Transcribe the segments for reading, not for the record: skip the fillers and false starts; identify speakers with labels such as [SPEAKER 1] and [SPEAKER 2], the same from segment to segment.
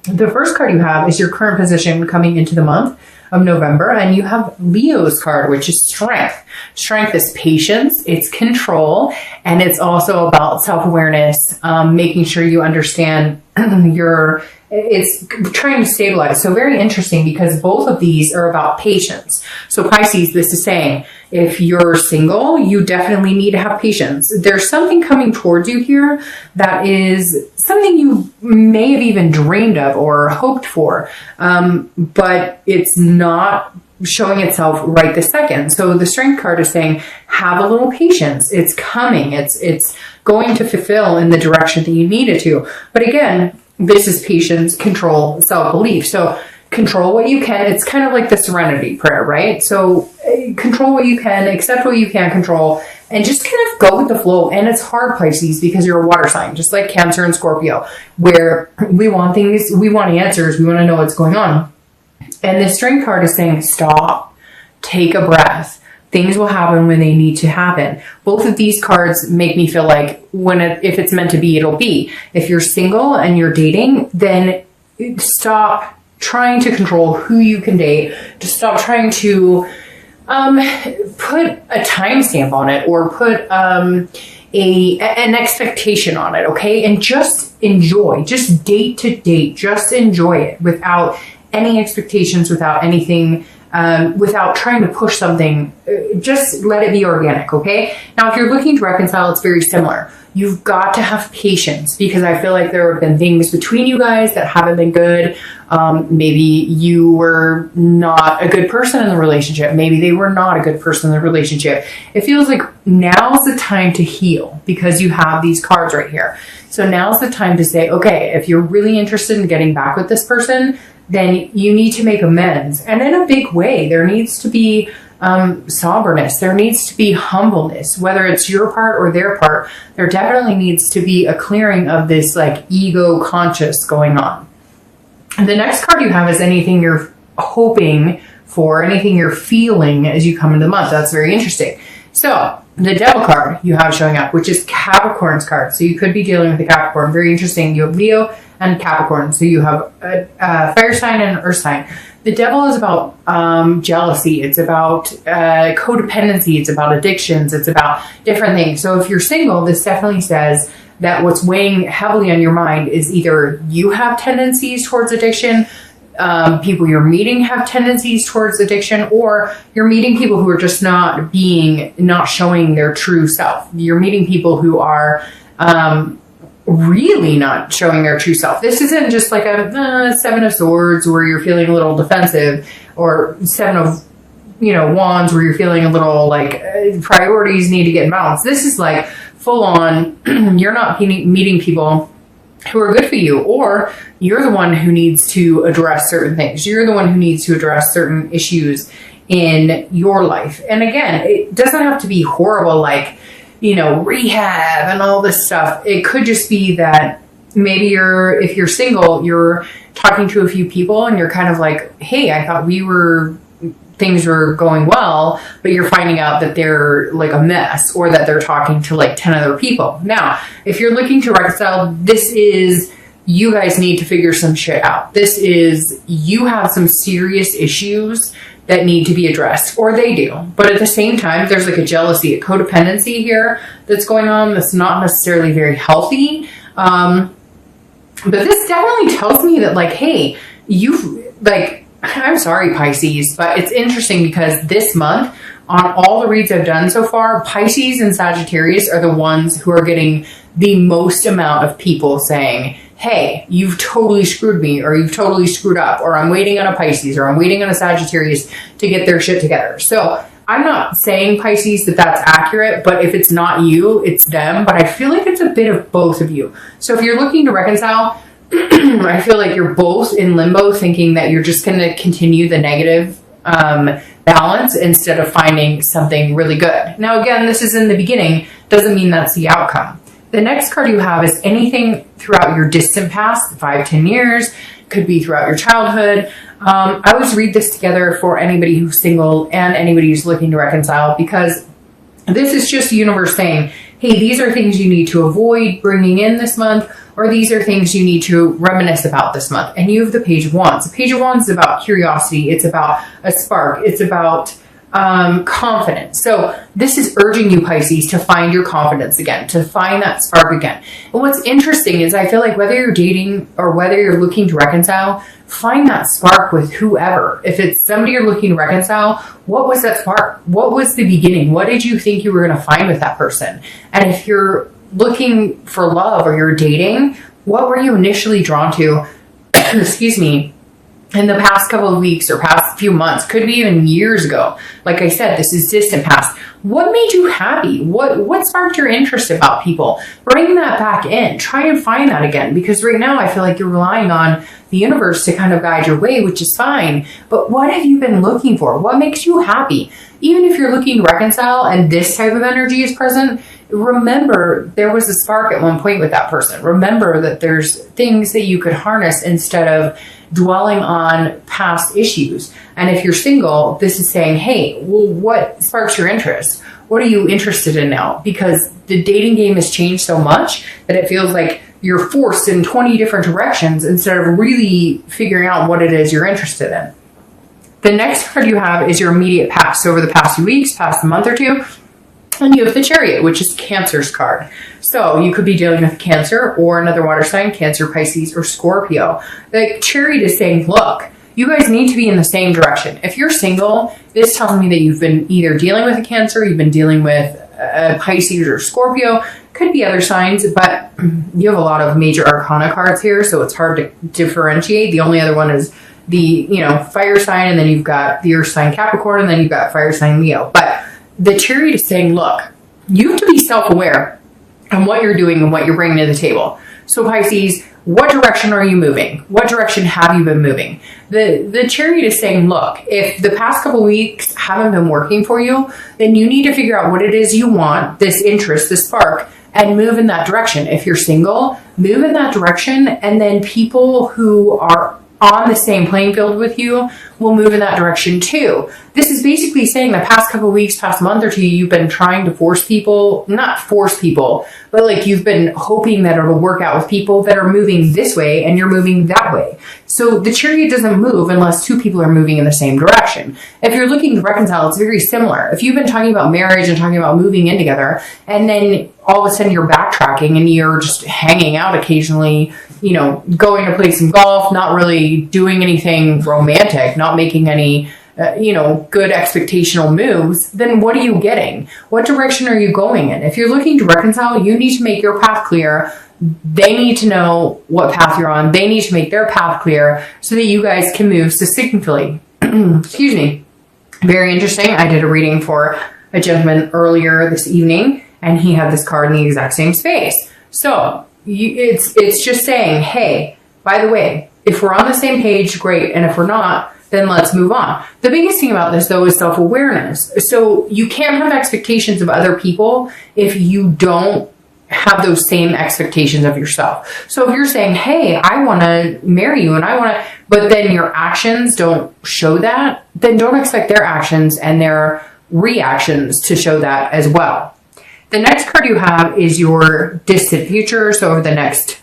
[SPEAKER 1] The first card you have is your current position coming into the month of November, and you have Leo's card, which is strength. Strength is patience, it's control, and it's also about self-awareness, making sure you understand it's trying to stabilize. So very interesting, because both of these are about patience. So Pisces, this is saying, if you're single, you definitely need to have patience. There's something coming towards you here that is something you may have even dreamed of or hoped for, but it's not showing itself right this second. So the strength card is saying, have a little patience. It's coming. It's going to fulfill in the direction that you need it to. But again, this is patience, control, self-belief. So control what you can. It's kind of like the serenity prayer, right? So control what you can, accept what you can't control, and just kind of go with the flow. And it's hard, Pisces, because you're a water sign, just like Cancer and Scorpio, where we want things, we want answers, we want to know what's going on. And the strength card is saying, stop, take a breath. Things will happen when they need to happen. Both of these cards make me feel like if it's meant to be, it'll be. If you're single and you're dating, then stop trying to control who you can date. Just stop trying to put a timestamp on it, or put an expectation on it, okay? And just enjoy. Just date to date. Just enjoy it without any expectations, without anything, without trying to push something. Just let it be organic, okay? Now, if you're looking to reconcile, it's very similar. You've got to have patience, because I feel like there have been things between you guys that haven't been good. Maybe you were not a good person in the relationship. Maybe they were not a good person in the relationship. It feels like now's the time to heal, because you have these cards right here. So now's the time to say, okay, if you're really interested in getting back with this person, then you need to make amends. And in a big way, there needs to be somberness. There needs to be humbleness, whether it's your part or their part. There definitely needs to be a clearing of this like ego conscious going on. And the next card you have is anything you're hoping for, anything you're feeling as you come into the month. That's very interesting. So the Devil card you have showing up, which is Capricorn's card. So you could be dealing with a Capricorn. Very interesting. You have Leo and Capricorn. So you have a fire sign and an earth sign. The Devil is about jealousy. It's about codependency. It's about addictions. It's about different things. So if you're single, this definitely says that what's weighing heavily on your mind is either you have tendencies towards addiction, people you're meeting have tendencies towards addiction, or you're meeting people who are just not showing their true self. You're meeting people who are really not showing their true self. This isn't just like a Seven of Swords where you're feeling a little defensive, or Seven of Wands where you're feeling a little like priorities need to get in balance. This is like full on, you're not meeting people who are good for you, or you're the one who needs to address certain things. You're the one who needs to address certain issues in your life. And again, it doesn't have to be horrible, like, rehab and all this stuff. It could just be that maybe if you're single, you're talking to a few people and you're kind of like, hey, I thought things were going well, but you're finding out that they're like a mess, or that they're talking to like 10 other people. Now, if you're looking to reconcile, this is, you guys need to figure some shit out. This is, you have some serious issues that need to be addressed, or they do. But at the same time, there's like a jealousy, a codependency here that's going on that's not necessarily very healthy. But this definitely tells me that like, hey, I'm sorry, Pisces, but it's interesting because this month, on all the reads I've done so far, Pisces and Sagittarius are the ones who are getting the most amount of people saying, hey, you've totally screwed me, or you've totally screwed up, or I'm waiting on a Pisces, or I'm waiting on a Sagittarius to get their shit together. So I'm not saying, Pisces, that that's accurate, but if it's not you, it's them. But I feel like it's a bit of both of you. So if you're looking to reconcile, I feel like you're both in limbo, thinking that you're just going to continue the negative balance instead of finding something really good. Now, again, this is in the beginning, doesn't mean that's the outcome. The next card you have is anything throughout your distant past, 5-10 years, could be throughout your childhood. I always read this together for anybody who's single and anybody who's looking to reconcile, because this is just the universe saying, hey, these are things you need to avoid bringing in this month, or these are things you need to reminisce about this month. And you have the Page of Wands. The Page of Wands is about curiosity. It's about a spark. It's about confidence. So this is urging you, Pisces, to find your confidence again, to find that spark again. And what's interesting is I feel like whether you're dating or whether you're looking to reconcile, find that spark with whoever. If it's somebody you're looking to reconcile, what was that spark? What was the beginning? What did you think you were going to find with that person? And if you're looking for love or you're dating, what were you initially drawn to? Excuse me. In the past couple of weeks or past few months, could be even years ago. Like I said, this is distant past. What made you happy? What sparked your interest about people? Bring that back in. Try and find that again. Because right now I feel like you're relying on the universe to kind of guide your way, which is fine. But what have you been looking for? What makes you happy? Even if you're looking to reconcile and this type of energy is present, remember there was a spark at one point with that person. Remember that there's things that you could harness instead of dwelling on past issues. And if you're single, this is saying, hey, well, what sparks your interest? What are you interested in now? Because the dating game has changed so much that it feels like you're forced in 20 different directions instead of really figuring out what it is you're interested in. The next card you have is your immediate past. So over the past few weeks, past a month or two, and you have the Chariot, which is Cancer's card. So you could be dealing with Cancer or another water sign, Cancer, Pisces, or Scorpio. The Chariot is saying, look, you guys need to be in the same direction. If you're single, this tells me that you've been either dealing with a Cancer, you've been dealing with a Pisces or Scorpio. Could be other signs, but you have a lot of major arcana cards here, so it's hard to differentiate. The only other one is the, fire sign, and then you've got the earth sign Capricorn, and then you've got fire sign Leo. But the Chariot is saying, look, you have to be self-aware on what you're doing and what you're bringing to the table. So Pisces, what direction are you moving? What direction have you been moving? The Chariot is saying, look, if the past couple weeks haven't been working for you, then you need to figure out what it is you want, this interest, this spark, and move in that direction. If you're single, move in that direction, and then people who are on the same playing field with you will move in that direction too. This is basically saying the past couple of weeks, past month or two, you've been trying to not force people, but like you've been hoping that it'll work out with people that are moving this way and you're moving that way. So the Chariot doesn't move unless two people are moving in the same direction. If you're looking to reconcile, it's very similar. If you've been talking about marriage and talking about moving in together, and then all of a sudden you're backtracking and you're just hanging out occasionally, going to play some golf, not really doing anything romantic, not making any, good expectational moves, then what are you getting? What direction are you going in? If you're looking to reconcile, you need to make your path clear. They need to know what path you're on. They need to make their path clear so that you guys can move succinctly. Excuse me. Very interesting. I did a reading for a gentleman earlier this evening, and he had this card in the exact same space. So it's just saying, hey, by the way, if we're on the same page, great. And if we're not, then let's move on. The biggest thing about this, though, is self-awareness. So you can't have expectations of other people if you don't have those same expectations of yourself. So if you're saying, hey, I want to marry you but then your actions don't show that, then don't expect their actions and their reactions to show that as well. The next card you have is your distant future. So over the next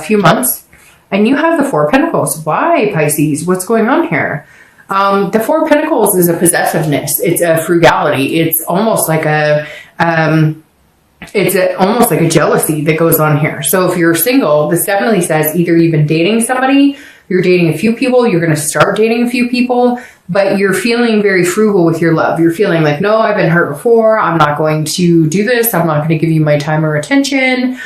[SPEAKER 1] few months. And you have the Four of Pentacles. Why, Pisces? What's going on here? The Four of Pentacles is a possessiveness. It's a frugality. It's almost like almost like a jealousy that goes on here. So if you're single, this definitely says either you've been dating somebody, you're dating a few people, you're going to start dating a few people, but you're feeling very frugal with your love. You're feeling like, no, I've been hurt before. I'm not going to do this. I'm not going to give you my time or attention.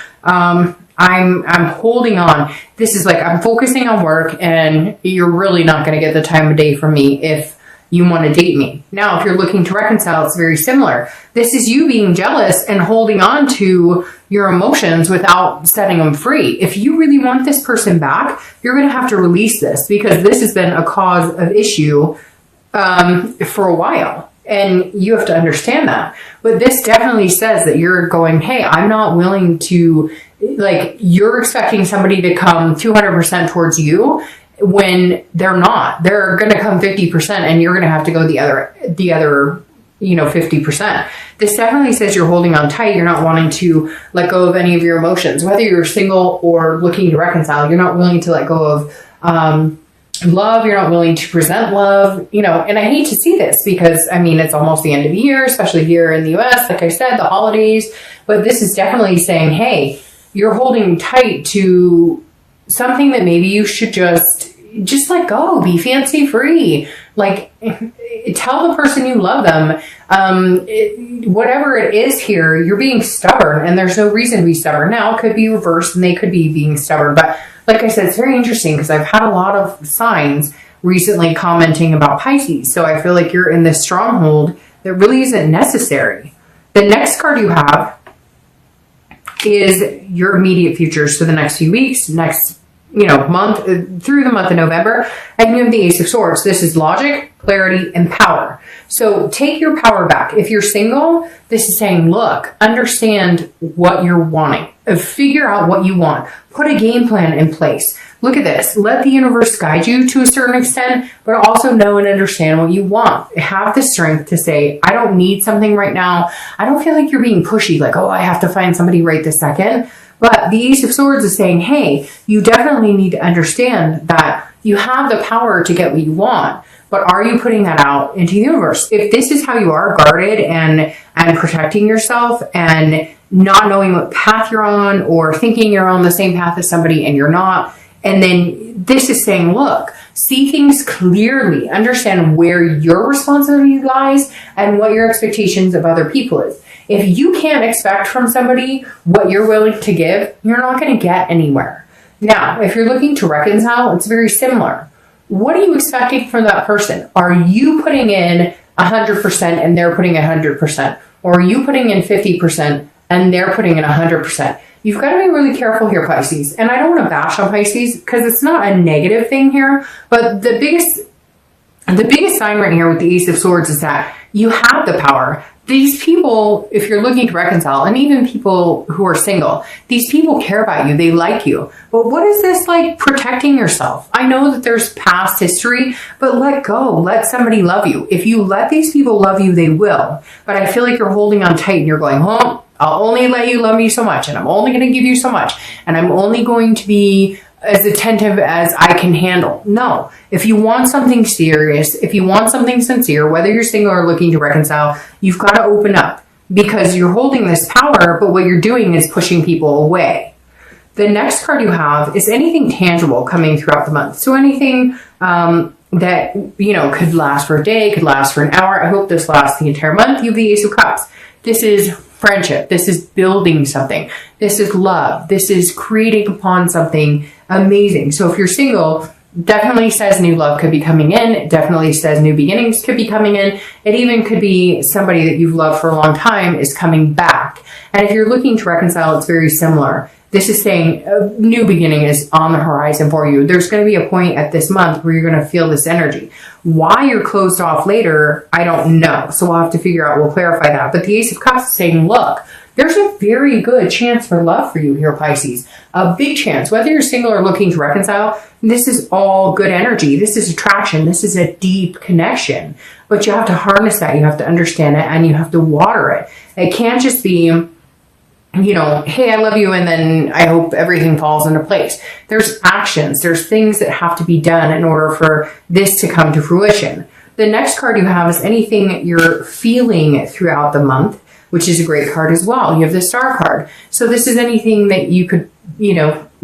[SPEAKER 1] I'm holding on. This is like, I'm focusing on work, and you're really not going to get the time of day from me if you want to date me. Now, if you're looking to reconcile, it's very similar. This is you being jealous and holding on to your emotions without setting them free. If you really want this person back, you're going to have to release this, because this has been a cause of issue for a while. And you have to understand that. But this definitely says that you're going, hey, I'm not willing to, like, you're expecting somebody to come 200% towards you when they're not. They're going to come 50%, and you're going to have to go the other 50%. This definitely says you're holding on tight. You're not wanting to let go of any of your emotions, whether you're single or looking to reconcile. You're not willing to let go of love. You're not willing to present love, and I hate to see this because it's almost the end of the year, especially here in the US, like I said, the holidays, but this is definitely saying, hey, you're holding tight to something that maybe you should just let go, be fancy free. Like, tell the person you love them, whatever it is here, you're being stubborn and there's no reason to be stubborn. Now it could be reversed and they could be being stubborn, but like I said, it's very interesting because I've had a lot of signs recently commenting about Pisces. So I feel like you're in this stronghold that really isn't necessary. The next card you have is your immediate futures for the next few weeks, next month, through the month of November. And you have the Ace of Swords. This is logic, clarity, and power. So take your power back. If you're single, this is saying, look, understand what you're wanting. Figure out what you want. Put a game plan in place. Look at this. Let the universe guide you to a certain extent, but also know and understand what you want. Have the strength to say, I don't need something right now. I don't feel like you're being pushy, like, oh, I have to find somebody right this second. But the Ace of Swords is saying, hey, you definitely need to understand that you have the power to get what you want, but are you putting that out into the universe? If this is how you are, guarded and protecting yourself and not knowing what path you're on or thinking you're on the same path as somebody and you're not, and then this is saying, look, see things clearly, understand where your responsibility lies and what your expectations of other people is. If you can't expect from somebody what you're willing to give, you're not going to get anywhere. Now, if you're looking to reconcile, it's very similar. What are you expecting from that person? Are you putting in 100% and they're putting 100%? Or are you putting in 50% and they're putting in 100%? You've got to be really careful here, Pisces. And I don't want to bash on Pisces because it's not a negative thing here, but the biggest sign right here with the Ace of Swords is that you have the power. These people, if you're looking to reconcile, and even people who are single, these people care about you. They like you. But what is this like protecting yourself? I know that there's past history, but let go. Let somebody love you. If you let these people love you, they will. But I feel like you're holding on tight and you're going, oh, I'll only let you love me so much. And I'm only going to give you so much. And I'm only going to be as attentive as I can handle. No. If you want something serious, if you want something sincere, whether you're single or looking to reconcile, you've got to open up because you're holding this power, but what you're doing is pushing people away. The next card you have is anything tangible coming throughout the month. So anything that, could last for a day, could last for an hour. I hope this lasts the entire month. You have the Ace of Cups. This is friendship. This is building something. This is love. This is creating upon something amazing. So if you're single, definitely says new love could be coming in. It definitely says new beginnings could be coming in. It even could be somebody that you've loved for a long time is coming back. And if you're looking to reconcile, it's very similar. This is saying a new beginning is on the horizon for you. There's going to be a point at this month where you're going to feel this energy. Why you're closed off later, I don't know. So we'll have to figure out, we'll clarify that. But the Ace of Cups is saying, look, there's a very good chance for love for you here, Pisces. A big chance. Whether you're single or looking to reconcile, this is all good energy. This is attraction. This is a deep connection. But you have to harness that. You have to understand it and you have to water it. It can't just be, hey, I love you, and then I hope everything falls into place. There's actions. There's things that have to be done in order for this to come to fruition. The next card you have is anything you're feeling throughout the month, which is a great card as well. You have the Star card. So this is anything that you could,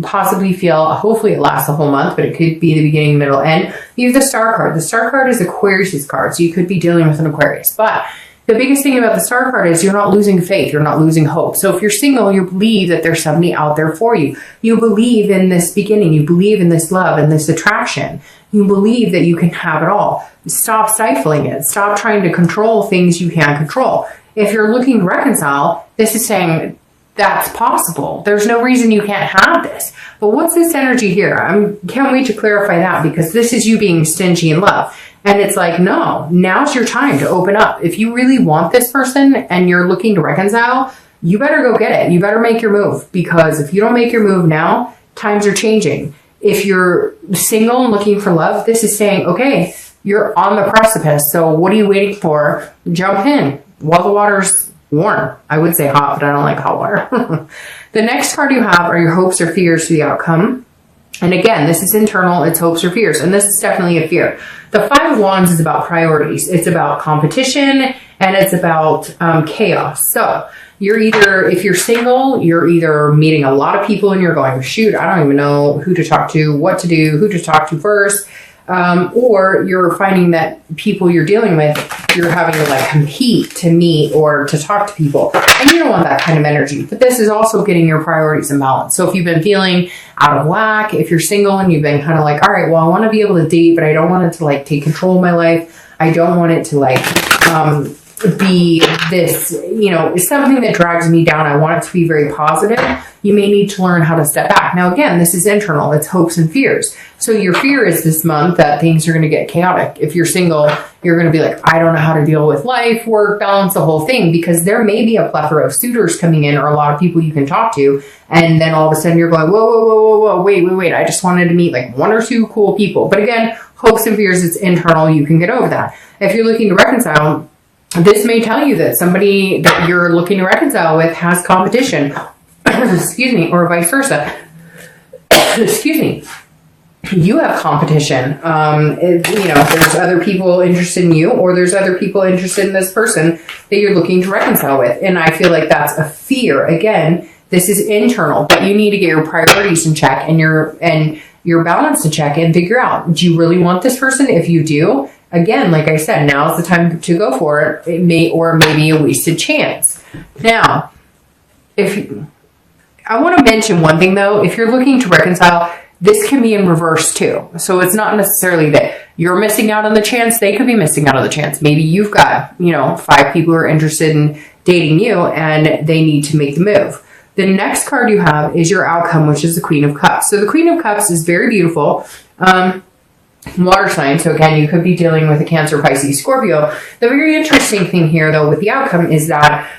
[SPEAKER 1] possibly feel. Hopefully it lasts the whole month, but it could be the beginning, middle, end. You have the Star card. The Star card is Aquarius's card, so you could be dealing with an Aquarius. But the biggest thing about the Star card is you're not losing faith. You're not losing hope. So if you're single, you believe that there's somebody out there for you. You believe in this beginning. You believe in this love and this attraction. You believe that you can have it all. Stop stifling it. Stop trying to control things you can't control. If you're looking to reconcile, this is saying that's possible. There's no reason you can't have this. But what's this energy here? I can't wait to clarify that because this is you being stingy in love. And it's like, no, now's your time to open up. If you really want this person and you're looking to reconcile, you better go get it. You better make your move because if you don't make your move now, times are changing. If you're single and looking for love, this is saying, okay, You're on the precipice. So what are you waiting for? Jump in while the water's warm. I would say hot, but I don't like hot water. The next card you have are your hopes or fears for the outcome. And again, this is internal, it's hopes or fears, and this is definitely a fear. The Five of Wands is about priorities. It's about competition, and it's about chaos. So you're either, if you're single, you're either meeting a lot of people and you're going, shoot, I don't even know who to talk to, what to do, who to talk to first. Or you're finding that people you're dealing with, you're having to like compete to meet or to talk to people. And you don't want that kind of energy. But this is also getting your priorities in balance. So if you've been feeling out of whack, if you're single and you've been kind of like, all right, well, I want to be able to date, but I don't want it to like take control of my life. I don't want it to like be this, you know, something that drags me down. I want it to be very positive. You may need to learn how to step back. Now, again, this is internal. It's hopes and fears. So your fear is this month that things are going to get chaotic. If you're single, you're going to be like, I don't know how to deal with life, work, balance, the whole thing, because there may be a plethora of suitors coming in or a lot of people you can talk to. And then all of a sudden you're going, whoa, wait. I just wanted to meet like one or two cool people. But again, hopes and fears, it's internal. You can get over that. If you're looking to reconcile, this may tell you that somebody that you're looking to reconcile with has competition, excuse me, or vice versa. Excuse me. You have competition. You know, there's other people interested in you, or there's other people interested in this person that you're looking to reconcile with. And I feel like that's a fear. Again, this is internal, but you need to get your priorities in check and your balance in check and figure out, do you really want this person? If you do, again, like I said, now's the time to go for it. It may or may be a wasted chance. Now, I want to mention one thing though, if you're looking to reconcile, this can be in reverse too. So it's not necessarily that you're missing out on the chance. They could be missing out on the chance. Maybe you've got, you know, 5 people who are interested in dating you and they need to make the move. The next card you have is your outcome, which is the Queen of Cups. So the Queen of Cups is very beautiful. Water sign. So again, you could be dealing with a Cancer, Pisces, Scorpio. The very interesting thing here though with the outcome is that